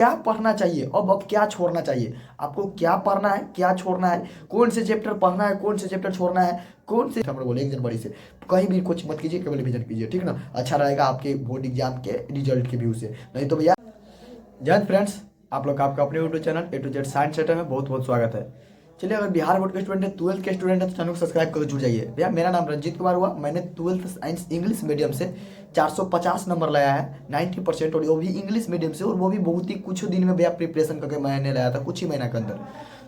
क्या पढ़ना चाहिए अब क्या छोड़ना चाहिए, आपको क्या पढ़ना है क्या छोड़ना है, कौन से चैप्टर पढ़ना है कौन से चैप्टर छोड़ना है, कौन से हम लोग बोले एक जनवरी से कहीं भी कुछ मत कीजिए, केवल रिवीजन कीजिए, ठीक ना। अच्छा रहेगा आपके बोर्ड एग्जाम के रिजल्ट के व्यू से। नहीं तो भैया जय हिंद फ्रेंड्स, आप लोग का आपका अपने YouTube channel A to Z science centre में बहुत बहुत स्वागत है। चलिए, अगर बिहार बोर्ड के स्टूडेंट है, 12th के स्टूडेंट है तो चैनल को सब्सक्राइब करके जुड़ जाइए। भैया मेरा नाम रंजीत कुमार हुआ, मैंने 12th साइंस इंग्लिश मीडियम से 450 नंबर लाया है 90%, और वो भी इंग्लिश मीडियम से, और वो भी बहुत ही कुछ दिन में भैया प्रिपरेशन करके मैंने लाया था, कुछ ही महीना के अंदर।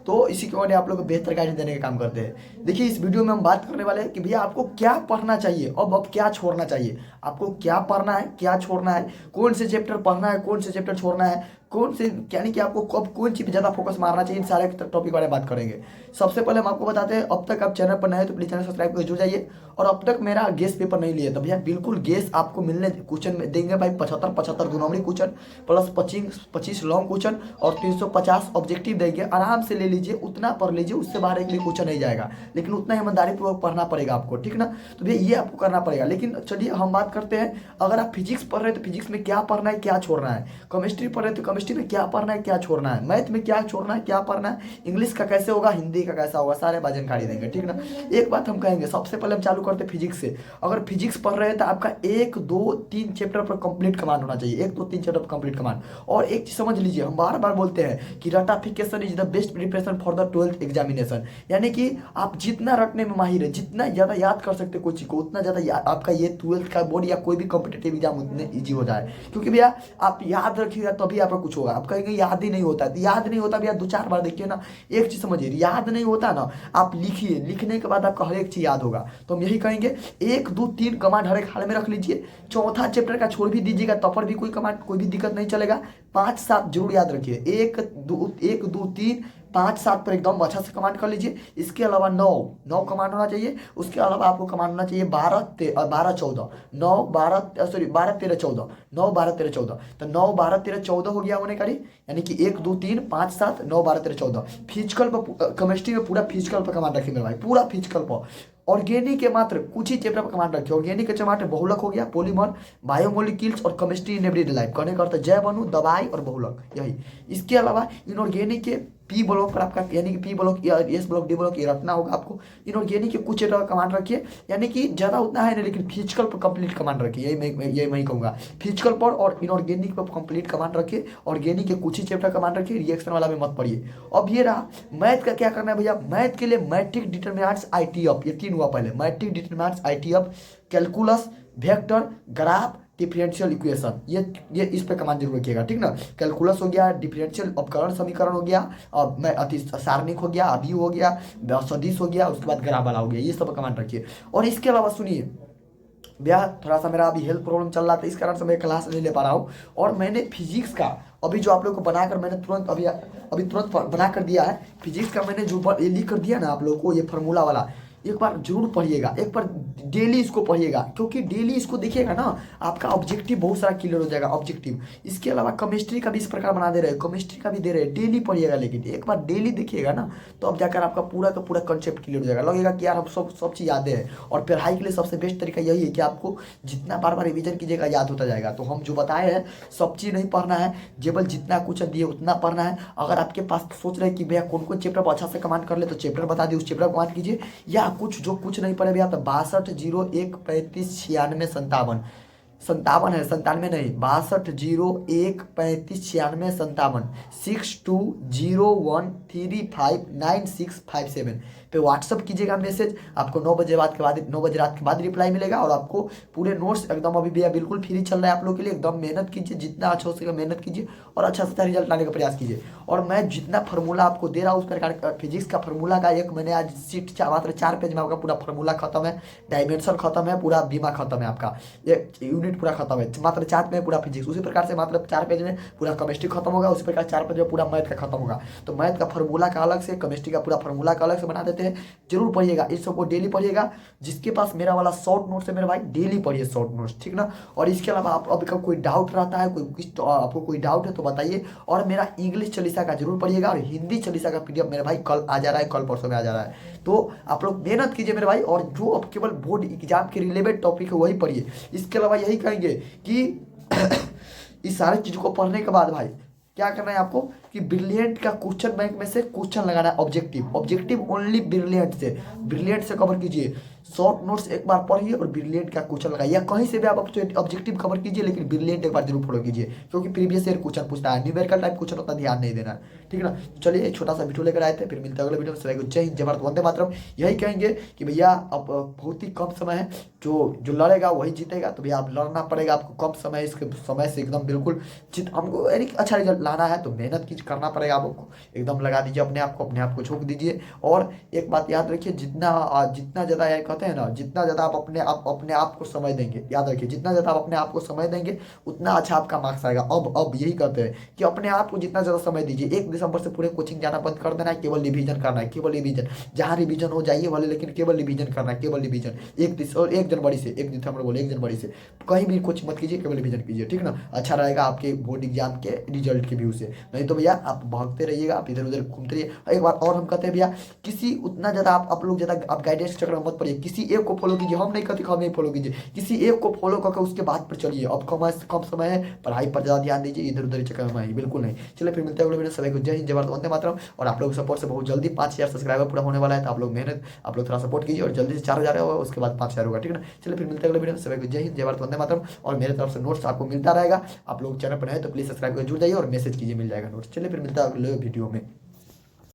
तो इसी के वजह आप लोग को बेहतर गाइडेंस देने का काम करते हैं। देखिए, इस वीडियो में हम बात करने वाले हैं कि भैया आपको क्या पढ़ना चाहिए अब क्या छोड़ना चाहिए, आपको क्या पढ़ना है क्या छोड़ना है, कौन से चैप्टर पढ़ना है कौन से चैप्टर छोड़ना है, कौन से यानी कि आपको कब कौन चीज़ पे ज़्यादा फोकस मारना चाहिए, इन सारे टॉपिक के बारे में बात करेंगे। सबसे पहले हम आपको बताते हैं, अब तक आप चैनल पर नए हैं तो प्लीज़ चैनल सब्सक्राइब करके जुड़ जाइए। और अब तक मेरा गेस पेपर नहीं लिए तो भैया बिल्कुल गेस आपको मिलने क्वेश्चन में देंगे भाई। 75 दो नंबरी क्वेश्चन प्लस 25 लॉन्ग क्वेश्चन और 350 ऑब्जेक्टिव देंगे। आराम से ले लीजिए, उतना पढ़ लीजिए, उससे बाहर एक भी क्वेश्चन नहीं जाएगा, लेकिन उतना ईमानदारी पूर्वक पढ़ना पड़ेगा आपको, ठीक ना। तो भैया ये आपको करना पड़ेगा। लेकिन चलिए हम बात करते हैं, अगर आप फिजिक्स पढ़ रहे हैं तो फिजिक्स में क्या पढ़ना है क्या छोड़ना है, केमिस्ट्री पढ़ रहे हैं तो केमिस्ट्री में क्या पढ़ना है क्या छोड़ना है, मैथ में क्या छोड़ना है क्या पढ़ना है, इंग्लिश का कैसे होगा, हिंदी का कैसा होगा, सारे बात जानकारी देंगे, ठीक ना। एक बात हम कहेंगे, सबसे पहले हम चालू करते हैं फिजिक्स से। अगर फिजिक्स पढ़ रहे हैं तो आपका 1 2 3 चैप्टर पर कंप्लीट कमांड होना चाहिए, 1 2 3 चैप्टर पर कंप्लीट कमांड। और एक चीज समझ लीजिए, हम बार बार बोलते हैं कि ratification is the best preparation for the 12th examination. यानी कि आप जितना रटने में माहिर है, जितना ज्यादा याद कर सकते कोई चीज को, उतना ज्यादा आपका ये 12th का बोर्ड या कोई भी कॉम्पिटेटिव एग्जाम उतने ईजी हो जाए। क्योंकि भैया आप याद रखिएगा तभी आपका कुछ होगा। आप कहेंगे याद ही नहीं होता, तो याद नहीं होता भैया 2 4 बार देखिए ना। एक चीज समझिए, याद नहीं होता ना, आप लिखिए, लिखने के बाद आपका हर एक चीज याद होगा। तो हम यही कहेंगे 1 2 3 कमांड हर एक हाल में रख लीजिए। चौथा चैप्टर का छोड़ भी दीजिएगा तब पर भी कोई कमांड कोई भी दिक्कत नहीं चलेगा। 5 7 जरूर याद रखिए, 1 2 3 5 7 पर एकदम अच्छा से कमांड कर लीजिए। इसके अलावा 9 कमांड होना चाहिए। उसके अलावा आपको कमांड होना चाहिए 12 14 9 12 सॉरी 12 13 14 9 12 13 14। तो 9 12 13 14 हो गया होने करी, यानी कि 1 2 3 5 7 9 12 13 14। फिजिकल पर केमिस्ट्री में पूरा फिजिकल पर कमांड रखिए मेरे भाई, पूरा फिजिकल पर। ऑर्गेनिक के मात्र कुछ ही चैप्टर पर कमांड रखिए। ऑर्गेनिक के चैप्टर बहुलक हो गया, पॉलीमर, बायोमोलिक्यूल्स और केमिस्ट्री इन एवरीडे लाइफ, कहने का अर्थ जैव अणु, दवाई और बहुलक, यही। इसके अलावा इनऑर्गेनिक के पी ब्लॉक पर आपका यानी कि पी ब्लॉक या एस ब्लॉक डी ब्लॉक ये रखना होगा आपको। इनऑर्गेनिक के कुछ चैप्टर का कमांड रखिए, यानी कि ज़्यादा उतना है नहीं, लेकिन फिजिकल पर कंप्लीट कमांड रखिए, यही मैं कहूँगा। फिजिकल पर और इनऑर्गेनिक पर कंप्लीट कमांड रखिए। ऑर्गेनिक के कुछ ही चैप्टर कमांड रखिए, रिएक्शन वाला में मत पढ़िए। अब ये रहा मैथ का क्या करना है भैया। मैथ के लिए मैट्रिक डिटरमिनेंट्स ITF, ये 3 हुआ पहले, matrix determinants ITF, calculus, vector, graph, differential equation, ये इस पे कमांड जरूर रखिएगा, ठीक ना। कैलकुलस हो गया, डिफरेंशियल अपकरण समीकरण हो गया, और मैं अति सारणिक हो गया, अभी हो गया, सदिश हो गया, उसके बाद ग्राफ वाला हो गया, ये सब कमांड रखिए। और इसके अलावा सुनिए भैया, थोड़ा सा मेरा अभी हेल्थ प्रॉब्लम चल रहा था, इस कारण से मैं क्लास नहीं ले पा रहा हूँ। और मैंने फिजिक्स का अभी जो आप लोग को बनाकर मैंने तुरंत अभी तुरंत बना कर दिया है। फिजिक्स का मैंने जो ये लिख कर दिया ना आप लोगों को, ये फार्मूला वाला, एक बार जरूर पढ़िएगा, एक बार डेली इसको पढ़िएगा, क्योंकि डेली इसको देखिएगा ना आपका ऑब्जेक्टिव बहुत सारा क्लियर हो जाएगा, ऑब्जेक्टिव। इसके अलावा केमिस्ट्री का भी इस प्रकार बना दे रहे हैं, केमिस्ट्री का भी दे रहे हैं, डेली पढ़िएगा। लेकिन एक बार डेली देखिएगा ना, तो अब जाकर आपका पूरा का पूरा कंसेप्ट क्लियर हो जाएगा, लगेगा कि यार हम सब चीज़ याद है। और पढ़ाई के लिए सबसे बेस्ट तरीका यही है कि आपको जितना बार बार रिविजन कीजिएगा याद होता जाएगा। तो हम जो बताए हैं सब चीज़ नहीं पढ़ना है, केवल जितना कुछ दिए उतना पढ़ना है। अगर आपके पास सोच रहे हैं कि भैया कौन कौन चैप्टर पर अच्छा से कमांड कर ले, तो चैप्टर बता दिए, उस चैप्टर को कमांड कीजिए। या कुछ जो कुछ नहीं पढ़े भैया, तो 62 0 1 35 96 57 57 है, 97 नहीं, 62 0 1 35 96 57 6201359657 पे व्हाट्सअप कीजिएगा मैसेज। आपको 9 बजे बाद के बाद 9 बजे रात के बाद रिप्लाई मिलेगा। और आपको पूरे नोट्स एकदम अभी भैया बिल्कुल फ्री चल रहा है आप लोग के लिए। एकदम मेहनत कीजिए, जितना अच्छा हो सके मेहनत कीजिए और अच्छा सा रिजल्ट लाने का प्रयास कीजिए। और मैं जितना फार्मूला आपको दे रहा हूँ उस प्रकार का फिजिक्स का फार्मूला का एक मैंने आज सीट मात्र 4 पेज में आपका पूरा फार्मूला खत्म है, डायमेंशन खत्म है, पूरा बीमा खत्म है, आपका ये यूनिट पूरा खत्म है, मात्र 4 में पूरा फिजिक्स। उसी प्रकार से मात्र 4 पेज में पूरा केमिस्ट्री खत्म होगा, उसी प्रकार 4 पेज में पूरा मैथ का खत्म होगा। तो मैथ का फार्मूला का अलग से, केमिस्ट्री का पूरा फार्मूला का अलग से बना देते हैं। जरूर पढ़िएगा, इस सबको डेली पढ़िएगा। जिसके पास मेरा वाला शॉर्ट नोट्स है मेरे भाई, डेली पढ़िए शॉर्ट नोट्स, ठीक ना। और इसके अलावा आप अभी का कोई डाउट रहता है, आपको कोई डाउट है तो बताइए। और मेरा इंग्लिश चालीसा का जरूर पढ़िएगा, और हिंदी चालीसा का PDF मेरे भाई कल आ जा रहा है, कल परसों में आ जा रहा है। तो आप लोग मेहनत कीजिए मेरे भाई, और जो अब केवल बोर्ड एग्जाम के रिलेवेंट टॉपिक है वही पढ़िए। इसके अलावा यही कहेंगे कि इस सारी चीज़ों को पढ़ने के बाद भाई क्या करना है आपको कि ब्रिलियंट का क्वेश्चन बैंक में से क्वेश्चन लगाना है, ऑब्जेक्टिव, ऑब्जेक्टिव ओनली ब्रिलियंट से, ब्रिलियंट से कवर कीजिए। शॉर्ट नोट्स एक बार पढ़िए और ब्रिलियंट का क्वेश्चन लगाइए, या कहीं से भी आप ऑब्जेक्टिव कवर कीजिए, लेकिन ब्रिलियंट एक बार जरूर फॉलो कीजिए, क्योंकि प्रीवियस ईयर क्वेश्चन पूछता है, न्यूमेरिकल टाइप क्वेश्चन उतना ध्यान नहीं देना है, ठीक है ना। चलिए एक छोटा सा वीडियो लेकर आए थे, फिर मिलते हैं अगले वीडियो में। सभी को जय हिंद, जय भारत, वंदे मातरम। यही कहेंगे कि भैया अब बहुत ही कम समय है, जो जो लड़ेगा वही जीतेगा, तो भैया आप लड़ना पड़ेगा, आपको कम समय है, इसके समय से एकदम बिल्कुल जित हमको यानी कि अच्छा रिजल्ट लाना है, तो मेहनत की करना पड़ेगा आपको, एकदम लगा दीजिए अपने आप को झोंक दीजिए। और एक बात याद रखिए, जितना ज़्यादा यार कहते हैं ना, जितना ज़्यादा आप अपने आप को समय देंगे, याद रखिए जितना ज़्यादा आप अपने आप को समय देंगे उतना अच्छा आपका मार्क्स आएगा। अब यही कहते हैं कि अपने आप को जितना ज़्यादा समय दीजिए। 1 दिसंबर से पूरे कोचिंग जाना बंद कर देना है, केवल रिवीजन करना है, केवल रिवीजन, जहाँ रिवीजन हो जाइए वाले, लेकिन केवल रिवीजन करना है, केवल रिवीजन। और 1 जनवरी से, 1 दिसंबर बोले, 1 जनवरी से कहीं भी कुछ मत कीजिए, केवल रिवीजन कीजिए, ठीक ना। अच्छा रहेगा आपके बोर्ड एग्जाम के रिजल्ट के व्यू से। नहीं तो भैया आप भागते रहिएगा, आप इधर उधर घूमते रहिए। एक बार और हम कहते हैं भैया, किसी उतना ज़्यादा आप लोग ज़्यादा आप गाइडेंस चक्कर में मत पड़िए, किसी एक को फॉलो कीजिए। हम नहीं कहते कि हम नहीं फॉलो कीजिए, किसी एक को फॉलो करके उसके बाद पर चलिए। अब कम समय है, पढ़ाई पर ज़्यादा ध्यान दीजिए, इधर उधर चक्कर में बिल्कुल नहीं। चलिए फिर मिलते हैं अगले वीडियो। सभी को जय हिंद, जय भारत, वंदे मातरम। और आप लोग सपोर्ट से बहुत जल्दी 5000 सब्सक्राइबर पूरा होने वाला है, तो आप लोग मेहनत, आप लोग थोड़ा सपोर्ट कीजिए, और जल्दी से 4000 होगा, उसके बाद 5000 होगा, ठीक है ना। चलिए फिर मिलते हैं अगले वीडियो में। सभी को जय हिंद, जय भारत, वंदे मातरम। और मेरे तरफ से नोट्स आपको मिलता रहेगा, आप लोग चैनल पर है तो प्लीज़ सब्सक्राइब कर जुड़ जाइए और मैसेज कीजिए, मिल जाएगा नोट्स। चलिए फिर मिलता है अगले वीडियो में।